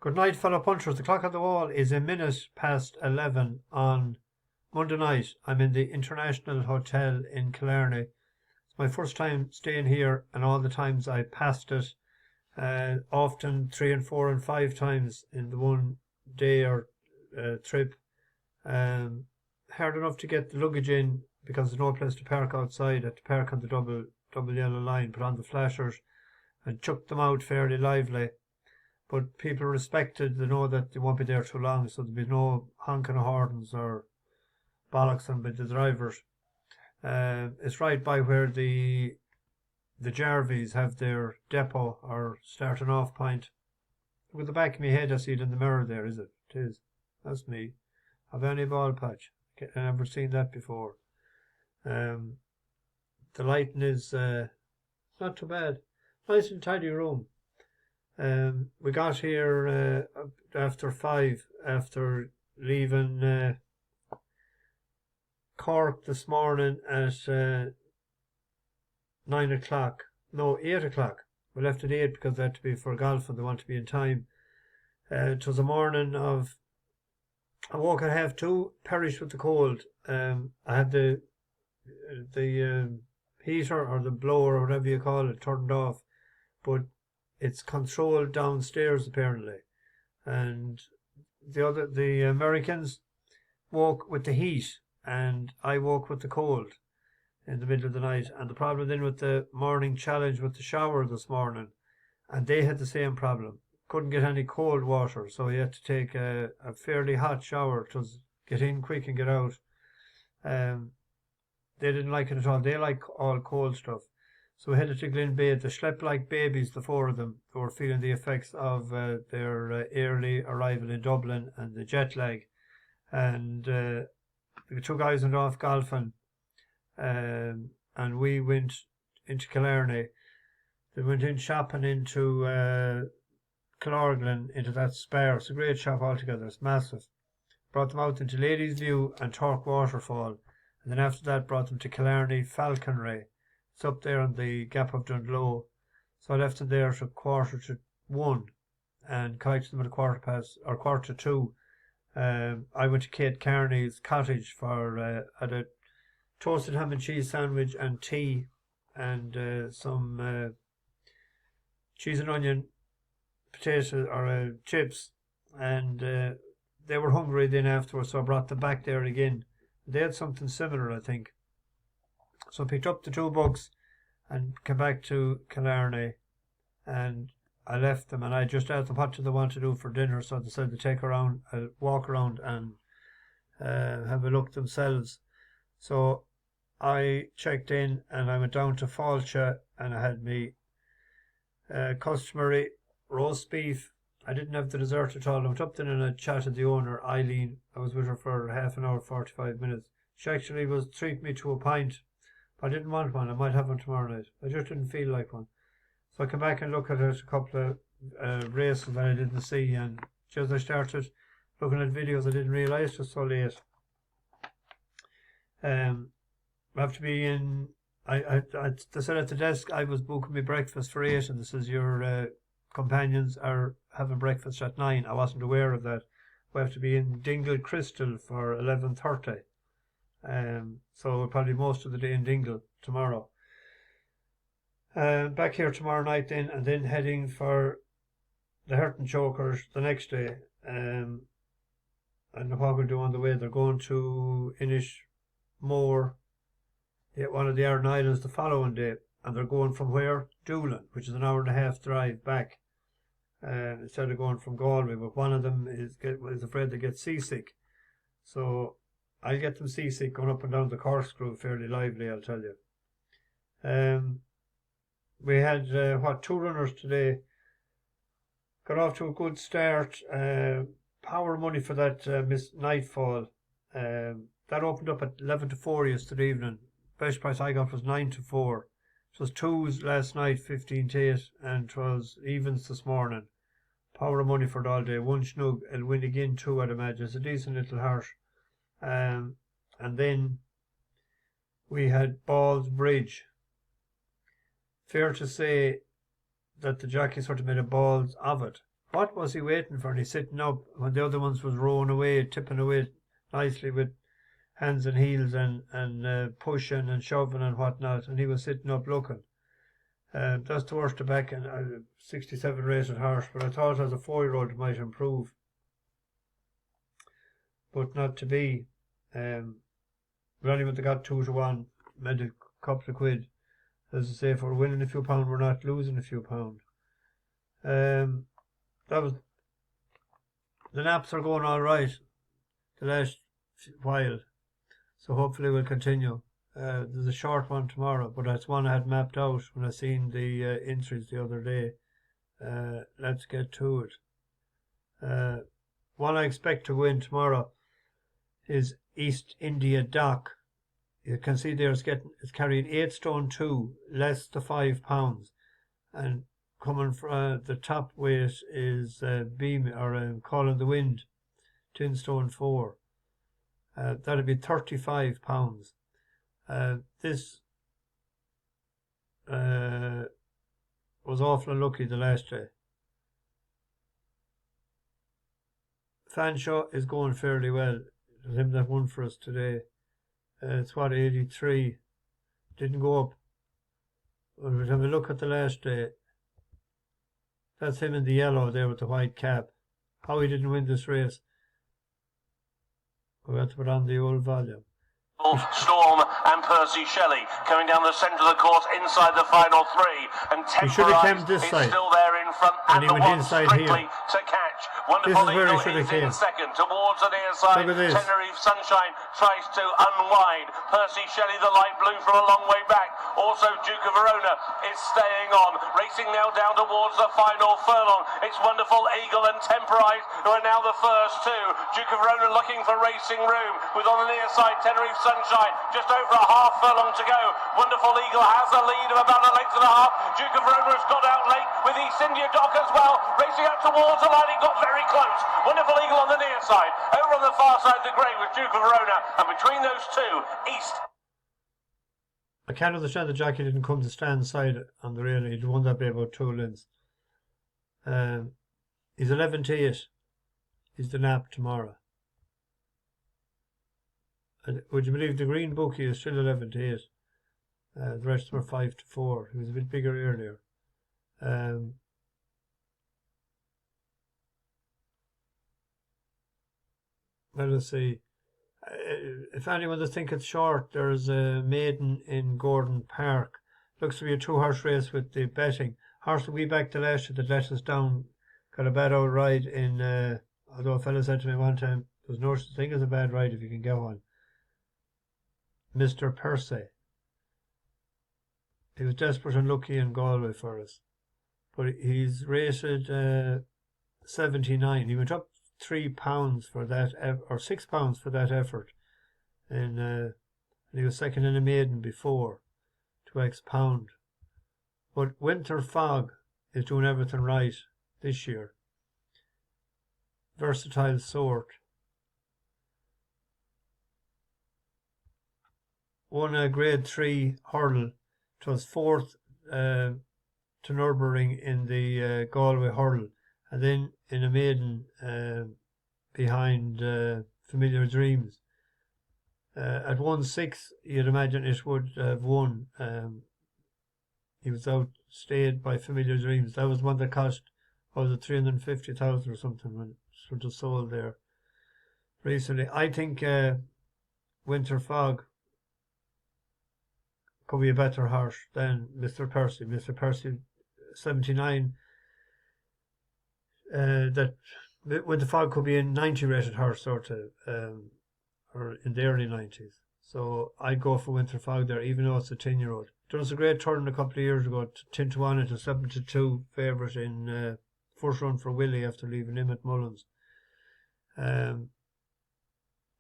Good night, fellow punchers. The clock on the wall is a minute past 11 on Monday night. I'm in the International Hotel in Killarney. It's my first time staying here, and all the times I passed it, often 3 and 4 and 5 times in the one day or trip. Hard enough to get the luggage in because there's no place to park outside. I had to park on the double yellow line, put on the flashers, and chuck them out fairly lively. But people respected, they know that they won't be there too long, so there'll be no honking of horns or bollocks on by the drivers. It's right by where the Jarvies have their depot or starting off point. With the back of my head, I see it in the mirror there, is it? It is. That's me. Have any ball patch? I've never seen that before. The lighting is not too bad. Nice and tidy room. We got here after 5, after leaving Cork this morning at 9 o'clock. No, 8 o'clock. We left at 8 because they had to be for golf and they want to be in time. It was a morning of... I woke at 2:30, perished with the cold. I had the heater or the blower or whatever you call it turned off, but it's controlled downstairs apparently, and the Americans woke with the heat, and I woke with the cold in the middle of the night. And the problem then with the morning challenge with the shower this morning, and they had the same problem. Couldn't get any cold water, so he had to take a fairly hot shower to get in quick and get out. They didn't like it at all. They like all cold stuff. So we headed to Glenbeigh. They slept like babies, the 4 of them. They were feeling the effects of their early arrival in Dublin and the jet lag. And the 2 guys went off golfing, and we went into Killarney. They went in shopping into Killarglen, into that Spar. It's a great shop altogether. It's massive. Brought them out into Ladies View and Tork Waterfall. And then after that brought them to Killarney Falconry. It's up there on the Gap of Dundlow. So I left them there at 1:15 and collected them at 2:15. I went to Kate Kearney's cottage for had a toasted ham and cheese sandwich and tea and some cheese and onion potato or chips, and they were hungry then afterwards, so I brought them back there again. They had something similar, I think. So I picked up the 2 books and came back to Killarney, and I left them, and I just asked them what do they want to do for dinner. So they said to take around, walk around and have a look themselves. So I checked in and I went down to Falcha, and I had me customary roast beef. I didn't have the dessert at all. I went up then and I chatted the owner, Eileen. I was with her for half an hour, 45 minutes. She actually was treating me to a pint. I didn't want one. I might have one tomorrow night. I just didn't feel like one. So I came back and looked at a couple of races that I didn't see, and just as I started looking at videos, I didn't realise it was so late. I have to be in... they said at the desk I was booking me breakfast for 8, and this is your companions are having breakfast at 9. I wasn't aware of that. We have to be in Dingle Crystal for 11:30. So we'll probably most of the day in Dingle tomorrow. Back here tomorrow night then, and then heading for the Hurton Chokers the next day. I don't know what we'll do on the way. They're going to Inishmore, one of the Aran Islands, the following day, and they're going from where? Doolin, which is an hour and a half drive back, instead of going from Galway. But one of them is afraid they get seasick, so I'll get them seasick going up and down the corkscrew fairly lively, I'll tell you. We had 2 runners today. Got off to a good start. Power money for that Miss Nightfall. That opened up at 11-4 yesterday evening. Best price I got was 9-4. It was 2s last night, 15-8, and it was evens this morning. Power of money for it all day. 1 snug. It'll win again 2, I'd imagine. It's a decent little horse. And then we had Balls Bridge. Fair to say that the jockey sort of made a balls of it, What was he waiting for? And he's sitting up when the other ones was rowing away, tipping away nicely with hands and heels and pushing and shoving and whatnot, and he was sitting up looking. That's the worst back in 67 rated horse, but I thought as a 4-year-old it might improve. But not to be. But anyway, they got 2-1, made a couple of quid. As I say, if we're winning a few pound, we're not losing a few pound. That was the naps are going all right the last while, so hopefully we'll continue. There's a short one tomorrow, but that's one I had mapped out when I seen the entries the other day. Let's get to it. One I expect to win tomorrow is East India Dock. You can see there it's carrying 8 stone 2, less the £5, and coming from the top weight is Beam or Call in the Wind, 10 stone 4. That'd be £35. This was awful unlucky the last day. Fanshawe is going fairly well. It was him that won for us today. It's 83. Didn't go up. But we'll have a look at the last day. That's him in the yellow there with the white cap. How he didn't win this race. We'll have to put on the old volume. Storm and Percy Shelley coming down the centre of the course inside the final 3, and Temporise is still there in front, and the one strictly to catch. Wonderful Eagle is in second towards the near side. Tenerife Sunshine tries to unwind. Percy Shelley, the light blue, from a long way back. Also Duke of Verona is staying on, racing now down towards the final furlong. It's Wonderful Eagle and Temporise who are now the first two. Duke of Verona looking for racing room, with on the near side Tenerife Sunshine, just over a half furlong to go. Wonderful Eagle has a lead of about a length and a half. Duke of Verona has got out late with East India Dock as well, racing out towards the line. It got very close. Wonderful Eagle on the near side, over on the far side the grey with Duke of Verona, and between those two, East. I can't understand the jockey didn't come to stand side on the rail. He'd won that by about 2 lengths. He's 11-8. He's the nap tomorrow. Would you believe the green bookie is still 11-8? The rest were 5-4. He was a bit bigger earlier. Well, let's see. If anyone does think it's short, there's a maiden in Gordon Park. Looks to be a 2-horse race with the betting. Horse will be back the last year that let us down. Got a bad old ride in, although a fella said to me one time, there's no such thing as a bad ride if you can get one. Mr. Percy. He was desperate and lucky in Galway for us. But he's rated 79. He went up £3 for that, or £6 for that effort. And he was second in a maiden before, 2x pound. But Winter Fog is doing everything right this year. Versatile sort. Won a grade 3 hurdle. It was 4th to Nürburgring in the Galway hurdle, and then in a maiden behind Familiar Dreams. At 1/6, you'd imagine it would have won. He was outstayed by Familiar Dreams. That was one that cost, was it 350,000 or something when it was sold there recently. I think Winter Fog could be a better horse than Mr. Percy. Mr. Percy, 79. That Winter Fog could be a 90 rated horse, sort of, or in the early 90s. So I'd go for Winter Fog there, even though it's a 10-year-old. There was a great turn a couple of years ago, 10-1 into 7-2 favourite in first run for Willie after leaving him at Mullins. An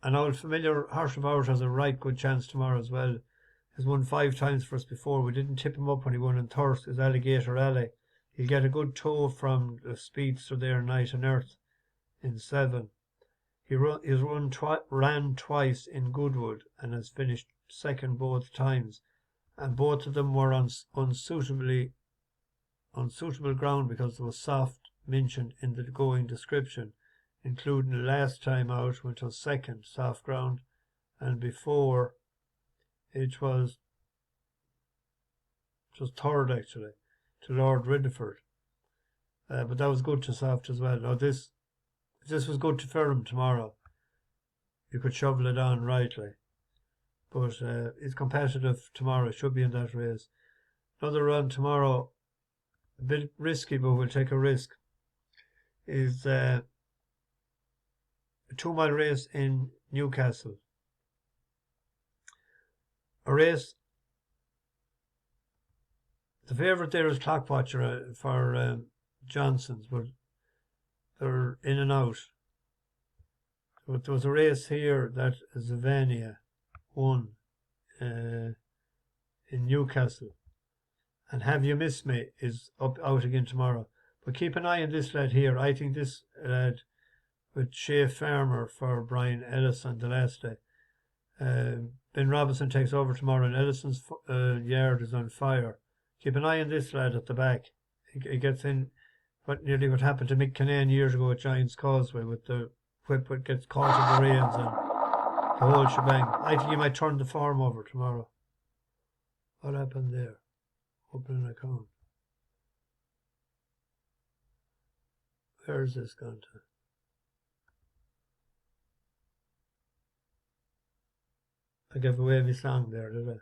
old familiar horse of ours has a right good chance tomorrow as well. He's won 5 times for us before. We didn't tip him up when he won in Thirst. His Alligator Alley. He'll get a good toe from the speedster there, Night and Earth, in 7. He's ran twice in Goodwood and has finished second both times. And both of them were on unsuitable ground because there was soft mentioned in the going description, including the last time out, which was second, soft ground, and before it was third actually, to Lord Ridderford. But that was good to soft as well. Now if this was good to Ferrum tomorrow, you could shovel it on rightly. But it's competitive tomorrow. It should be in that race. Another run tomorrow, a bit risky, but we'll take a risk, is a 2-mile race in Newcastle. A race, the favourite there is Clockwatcher for Johnson's, but they're in and out. But there was a race here that Zavania won in Newcastle. And Have You Missed Me is out again tomorrow. But keep an eye on this lad here. I think this lad with Shea Farmer for Brian Ellison the last day. Ben Robinson takes over tomorrow and Ellison's yard is on fire. Keep an eye on this lad at the back. He gets in nearly what happened to Mick Kinane years ago at Giants Causeway with the whip that gets caught in the reins and the whole shebang. I think he might turn the form over tomorrow. What happened there? Open an account. Where's this gone to? I gave away my song there, did I?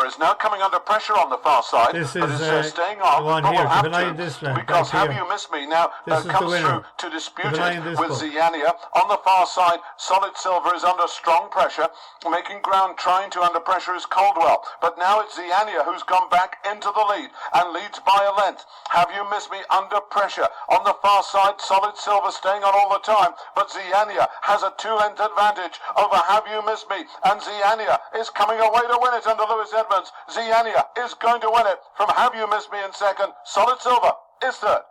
Is now coming under pressure on the far side. This is staying on. one here. Keep an eye on this lad. Because Have You Missed Me now comes through to dispute it with Ziania. On the far side, Solid Silver is under strong pressure. Making ground, trying to under pressure is Caldwell. But now it's Ziania who's gone back into the lead and leads by a length. Have You Missed Me under pressure. On the far side, Solid Silver staying on all the time. But Ziania has a 2-length advantage over Have You Missed Me. And Ziania is coming away to win it under Lewis Edmonds. Ziania is going to win it from Have You Missed Me in second. Solid Silver is third.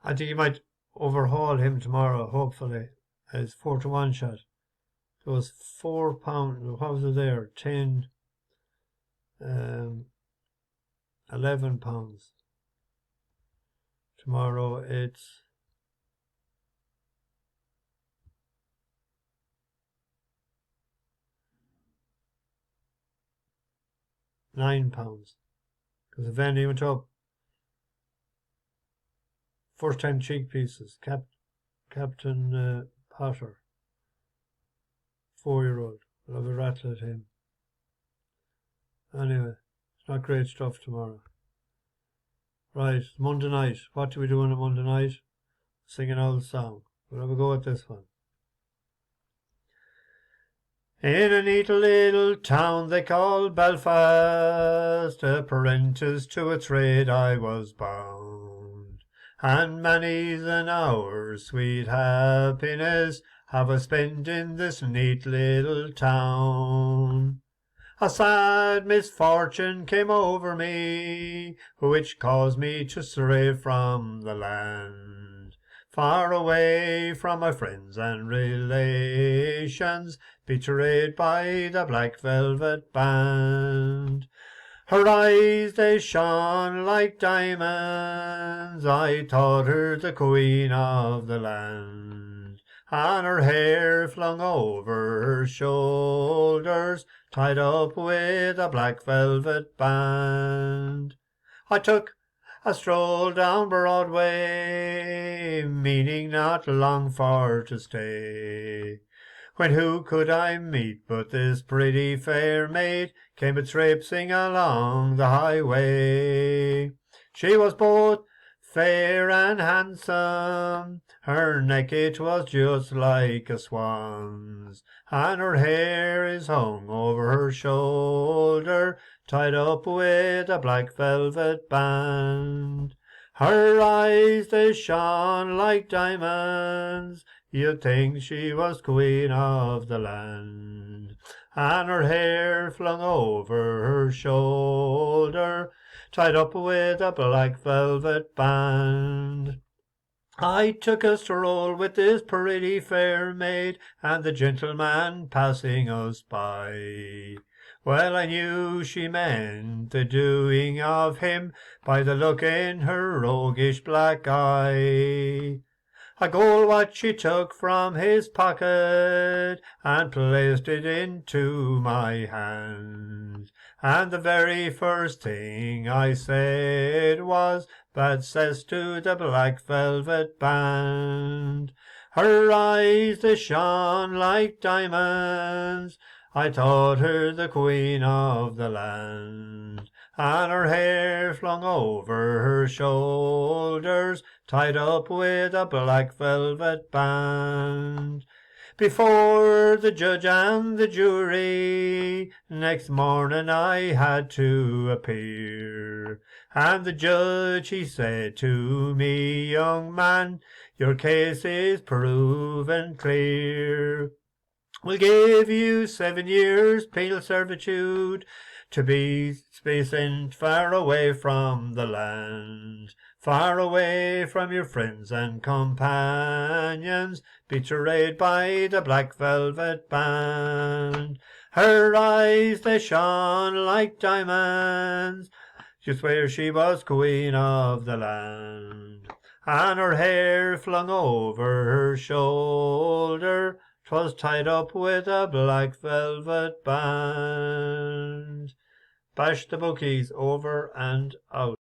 I think you might overhaul him tomorrow, hopefully. His 4-to-1 shot. There was £4. What was it there? 10, 11 pounds. Tomorrow it's £9. Because the venue went up. First time cheek pieces. Captain Potter. 4-year-old. We'll have a rattle at him. Anyway, it's not great stuff tomorrow. Right, Monday night. What do we do on a Monday night? Sing an old song. We'll have a go at this one. In a neat little town they call Belfast, apprentice to a trade I was bound, and many's an hour sweet happiness have I spent in this neat little town. A sad misfortune came over me, which caused me to stray from the land, far away from my friends and relations, betrayed by the Black Velvet Band. Her eyes they shone like diamonds, I thought her the queen of the land, and her hair flung over her shoulders, tied up with a black velvet band. I took a stroll down Broadway, meaning not long for to stay, when who could I meet but this pretty fair maid came a-traipsing along the highway. She was both fair and handsome, her neck it was just like a swan's, and her hair is hung over her shoulder, tied up with a black velvet band. Her eyes they shone like diamonds, you'd think she was queen of the land, and her hair flung over her shoulder, tied up with a black velvet band. I took a stroll with this pretty fair maid, and the gentleman passing us by. Well, I knew she meant the doing of him by the look in her roguish black eye. A gold watch she took from his pocket and placed it into my hand. And the very first thing I said was, "Bad cess to the black velvet band." Her eyes they shone like diamonds, I thought her the queen of the land. And her hair flung over her shoulders, tied up with a black velvet band. Before the judge and the jury, next morning I had to appear. And the judge he said to me, "Young man, your case is proven clear. We'll give you 7 years penal servitude to be sent far away from the land, far away from your friends and companions, betrayed by the black velvet band." Her eyes they shone like diamonds, you swear she was queen of the land. And her hair flung over her shoulder, 'twas tied up with a black velvet band. Bash the bookies over and out.